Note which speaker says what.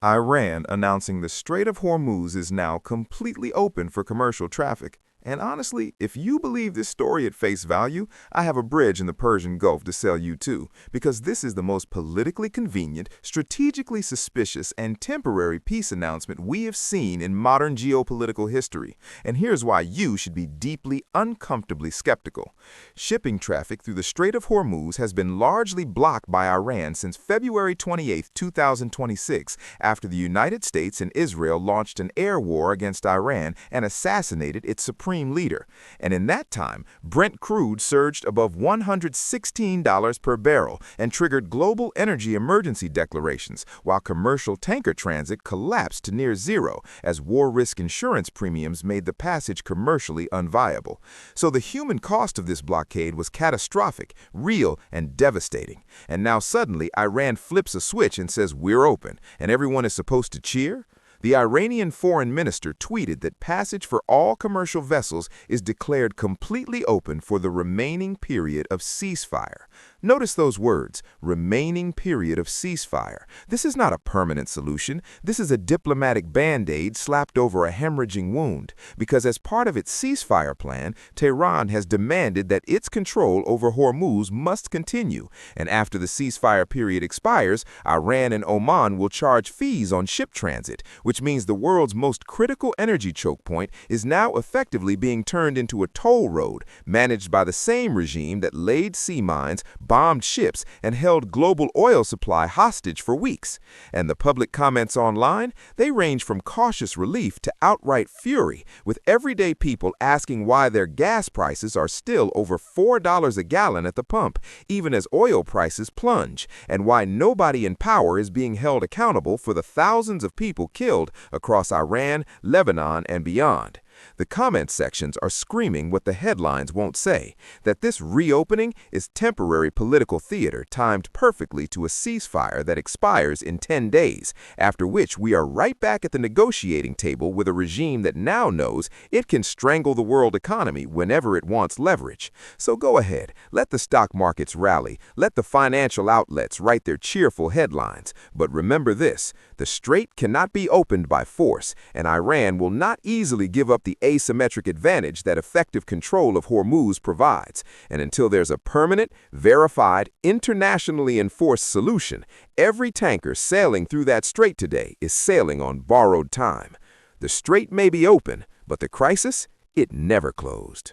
Speaker 1: Iran announcing the Strait of Hormuz is now completely open for commercial traffic. And honestly, if you believe this story at face value, I have a bridge in the Persian Gulf to sell you too, because this is the most politically convenient, strategically suspicious, and temporary peace announcement we have seen in modern geopolitical history. And here's why you should be deeply, uncomfortably skeptical. Shipping traffic through the Strait of Hormuz has been largely blocked by Iran since February 28, 2026, after the United States and Israel launched an air war against Iran and assassinated its supreme leader. And in that time, Brent crude surged above $116 per barrel and triggered global energy emergency declarations, while commercial tanker transit collapsed to near zero as war risk insurance premiums made the passage commercially unviable. So the human cost of this blockade was catastrophic, real, and devastating. And now suddenly Iran flips a switch and says we're open, and everyone is supposed to cheer? The Iranian foreign minister tweeted that passage for all commercial vessels is declared completely open for the remaining period of ceasefire. Notice those words, remaining period of ceasefire. This is not a permanent solution. This is a diplomatic band-aid slapped over a hemorrhaging wound, because as part of its ceasefire plan, Tehran has demanded that its control over Hormuz must continue, and after the ceasefire period expires, Iran and Oman will charge fees on ship transit, which means the world's most critical energy choke point is now effectively being turned into a toll road managed by the same regime that laid sea mines, bombed ships, and held global oil supply hostage for weeks. And the public comments online, they range from cautious relief to outright fury, with everyday people asking why their gas prices are still over $4 a gallon at the pump, even as oil prices plunge, and why nobody in power is being held accountable for the thousands of people killed across Iran, Lebanon, and beyond. The comment sections are screaming what the headlines won't say, that this reopening is temporary political theater timed perfectly to a ceasefire that expires in 10 days, after which we are right back at the negotiating table with a regime that now knows it can strangle the world economy whenever it wants leverage. So go ahead, let the stock markets rally, let the financial outlets write their cheerful headlines. But remember this, the strait cannot be opened by force, and Iran will not easily give up the asymmetric advantage that effective control of Hormuz provides. And until there's a permanent, verified, internationally enforced solution, every tanker sailing through that strait today is sailing on borrowed time. The strait may be open, but the crisis, it never closed.